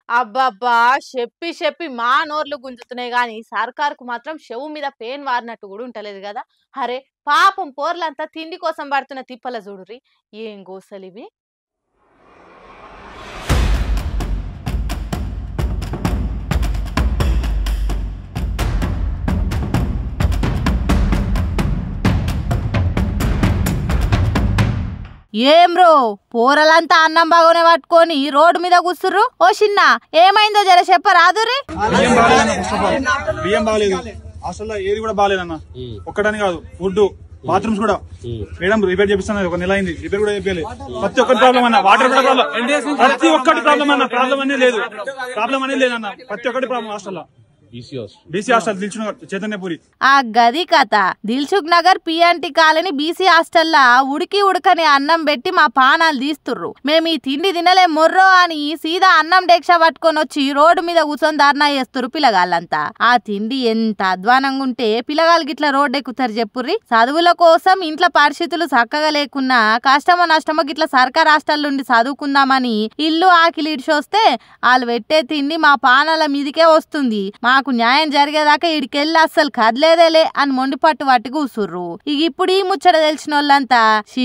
అబ్బబ్బా! చెప్పి చెప్పి మా నోర్లు గుంజుతున్నాయి గానీ, సర్కారుకు మాత్రం చెవు మీద పేను వారినట్టు గూడా ఉంటలేదు గదా! అరే! పాపం పోర్లంతా తిండి కోసం పడుతున్న తిప్పల జూడుర్రి. ఏం గోసలివి? ఏం రో పోరలంతా అన్నం బాగానే పట్టుకొని రోడ్డు మీద కూర్చుర్రు. ఓ చిన్న ఏమైందో జర చెప్పరాదురి. బియ్యం బాగాలేదు, అసలు ఏది కూడా బాగాలేదన్న. ఒక్కటని కాదు, ఫుడ్, బాత్రూమ్స్ కూడా. మేడం రిపేర్ చేపిస్తున్నది, ఒక నెల అయింది, రిపేర్ కూడా చెప్పలేదు. ప్రతి ఒక్కటి ప్రాబ్లం అన్న. వాటర్ కూడా ప్రాబ్లం, ప్రతి ఒక్కటి ప్రాబ్లం అన్న. ప్రాబ్లం అనేది లేదు, ప్రాబ్లం అనేది లేదన్న. ప్రతి ఒక్కటి problem hostel. BC hostel Chaitanyapuri. ఆ గది కథ Dilsukhnagar PNT colony BC హాస్టల్లా ఉడికి ఉడకని అన్నం పెట్టి మా పానాలు తీస్తుర్రు. మేము ఈ తిండి తినలే మొర్రో అని సీదా అన్నం డేక్ష పట్టుకొని వచ్చి రోడ్డు మీద కూర్చొని ధర్నా చేస్తురు పిల్లగాళ్ళంతా. ఆ తిండి ఎంత అధ్వానంగా ఉంటే పిల్లగాళ్ళకి ఇట్లా రోడ్డు ఎక్కుతారు చెప్పుర్రి. చదువుల కోసం ఇంట్లో పరిస్థితులు చక్కగా లేకున్నా కష్టమో నష్టమో ఇట్లా సర్కార్ హాస్టల్ నుండి చదువుకుందామని ఇల్లు ఆకిలి ఇడిచొస్తే వాళ్ళు పెట్టే తిండి మా పానాల మీదికే వస్తుంది. మాకు న్యాయం జరిగేదాకా ఇడికెళ్ళి అస్సలు కదలేదేలే అని మొండిపట్టు పట్టి కూసుర్రు. ఇక ఇప్పుడు ఈ ముచ్చట తెలిసిన వాళ్ళంతా షీ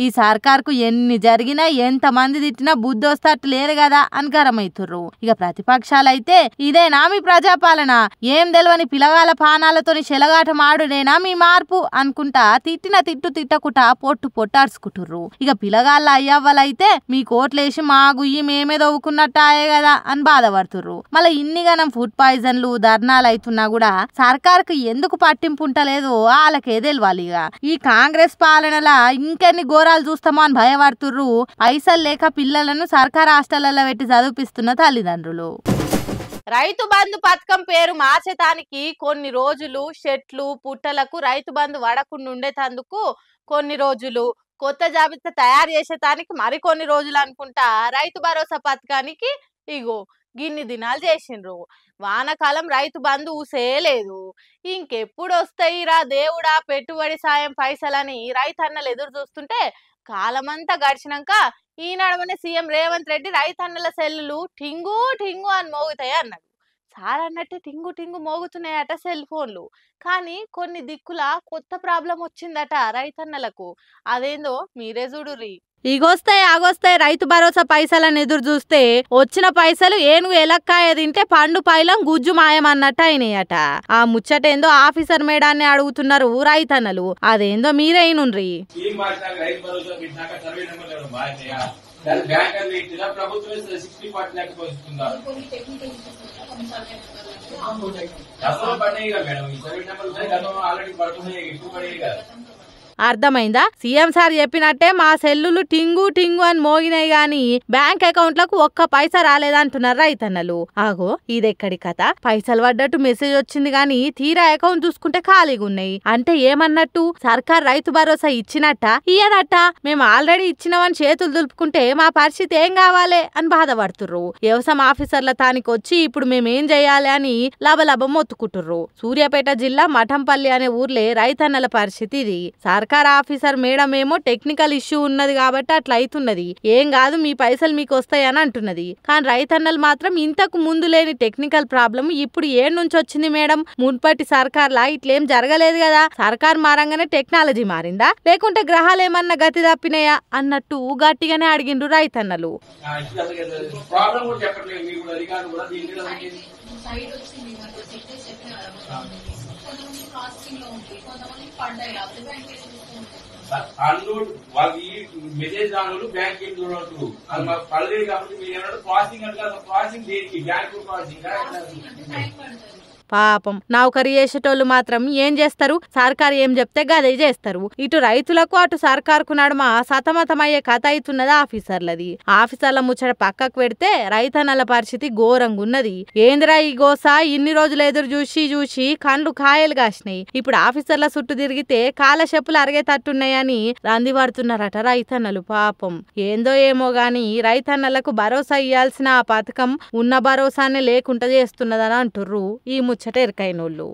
ఈ సర్కార్కు ఎన్ని జరిగినా ఎంత మంది తిట్టినా బుద్ధి వస్తట్టు లేరు కదా అని గరమైతుర్రు. ఇక ప్రతిపక్షాలైతే ఇదేనా మీ ప్రజాపాలన, ఏం తెలియని పిల్లగాల పానాలతోని చెలగాట మాడుడేనా మీ మార్పు అనుకుంటా తిట్టిన తిట్టు తిట్టకుట పొట్టు పొట్టాడుచుకుంటుర్రు. ఇక పిల్లగాళ్ళ అయ్యవ్వలైతే మీ కోట్లేసి మా గుయ్యి మేమే దవ్వుకున్నట్టాయే కదా అని బాధపడుతుర్రు. మళ్ళీ ఇన్నిగానం ఫుడ్ పాయిజన్ ధర్నాలు అవుతున్నా కూడా సర్కార్కు ఎందుకు పట్టింపు ఉంటలేదో వాళ్ళకే తెలియాలి. ఈ కాంగ్రెస్ పాలనలా ఇంకెన్ని ఘోరాలు చూస్తామో అని భయపడుతుర్రు పైసలు లేక పిల్లలను సర్కార్ హాస్టళ్లలో పెట్టి చదివిపిస్తున్న తల్లిదండ్రులు. రైతు బంధు పథకం పేరు మార్చటానికి కొన్ని రోజులు చెట్లు పుట్టలకు రైతు బంధు వడకుండా ఉండేటందుకు కొన్ని రోజులు, కొత్త జాబితా తయారు చేసేటానికి మరికొన్ని రోజులు అనుకుంటా రైతు భరోసా పథకానికి ఇగో గిన్ని దినాలు చేసిండ్రు. వానకాలం రైతు బంధు ఊసేలేదు. ఇంకెప్పుడు వస్తాయిరా దేవుడా పెట్టుబడి సాయం పైసలని రైతన్నలు ఎదురు చూస్తుంటే కాలమంతా గడిచినాక ఈ నడవనే సీఎం రేవంత్ రెడ్డి రైతన్నల సెల్లులు టింగు టింగు అని మోగుతాయి అన్నాడు. చాలా అన్నట్టే టింగు టింగు మోగుతున్నాయట సెల్ ఫోన్లు. కానీ కొన్ని దిక్కుల కొత్త ప్రాబ్లం వచ్చిందట రైతన్నలకు. అదేందో మీరే చూడుర్రి. ఇగొస్తాయి ఆగొస్తాయి రైతు భరోసా పైసలను ఎదురు చూస్తే వచ్చిన పైసలు ఏనుగు ఎలక్కాయ తింటే పండు పైలం గుజ్జు మాయమన్నట్టు అయినాయట. ఆ ముచ్చటేందో ఆఫీసర్ మేడాన్ని అడుగుతున్నారు రైతన్నలు. అదేందో మీరే నుండ్రి. అర్థమైందా? సీఎం సార్ చెప్పినట్టే మా సెల్లులు టింగు టింగు అని మోగినాయి గాని బ్యాంక్ అకౌంట్లకు ఒక్క పైసా రాలేదంటున్నారు రైతన్నలు. ఆగో ఇదెక్కడి కథ, పైసలు పడ్డట్టు మెసేజ్ వచ్చింది గాని తీరా అకౌంట్ చూసుకుంటే ఖాళీగా ఉన్నాయి. అంటే ఏమన్నట్టు సర్కార్ రైతు భరోసా ఇచ్చినట్ట ఇయ్యనట్ట? మేము ఆల్రెడీ ఇచ్చినవని చేతులు దులుపుకుంటే మా పరిస్థితి ఏం కావాలి అని బాధపడుతుర్రు. వ్యవసాయ ఆఫీసర్ల తానికి వచ్చి ఇప్పుడు మేమేం చేయాలి అని లబలబం మొత్తుకుంటుర్రు. సూర్యాపేట జిల్లా మఠంపల్లి అనే ఊర్లే రైతన్నల పరిస్థితి ఇది. సర్కార్ ఆఫీసర్ మేడం ఏమో టెక్నికల్ ఇష్యూ ఉన్నది కాబట్టి అట్లా అవుతున్నది, ఏం కాదు మీ పైసలు మీకు వస్తాయని అంటున్నది. కానీ రైతన్నలు మాత్రం ఇంతకు ముందు లేని టెక్నికల్ ప్రాబ్లం ఇప్పుడు ఏడు నుంచి వచ్చింది మేడం, మున్పటి సర్కార్లా ఇట్లేం జరగలేదు కదా, సర్కార్ మారంగానే టెక్నాలజీ మారిందా లేకుంటే గ్రహాలు ఏమన్నా గతి తప్పినాయా అన్నట్టు గట్టిగానే అడిగిండ్రు రైతన్నలు. వాళ్ళకి మెసేజ్ రాను బ్యాంక్ చూడవచ్చు అది మాకు పడలేదు కాబట్టి మీరు ఏమన్నా ప్రాసెసింగ్ అంటే ప్రాసెసింగ్ దేనికి బ్యాంక్ ప్రాసెసింగ్ పాపం నౌకరీ చేసేటోళ్ళు మాత్రం ఏం చేస్తారు, సర్కారు ఏం చెప్తే గదే చేస్తారు. ఇటు రైతులకు అటు సర్కారుకు నడుమ సతమతమయ్యే కథ అవుతున్నది ఆఫీసర్లది. ఆఫీసర్ల ముచ్చట పక్కకు పెడితే రైతన్నల పరిస్థితి ఘోరంగా ఉన్నది. ఏందిరా ఈ గోస, ఇన్ని రోజులు ఎదురు చూసి చూసి కండ్లు కాయలు కాసినాయి. ఇప్పుడు ఆఫీసర్ల చుట్టూ తిరిగితే కాళ్ళ చెప్పులు అరిగేటట్టున్నాయని రంది పడుతున్నారట రైతన్నలు. పాపం ఏందో ఏమో గాని రైతన్నలకు భరోసా ఇయ్యాల్సిన ఆ పథకం ఉన్న భరోసానే లేకుండా చేస్తున్నదని అంటుర్రు ఈ ముచ్చట ఎరకైనోళ్ళు.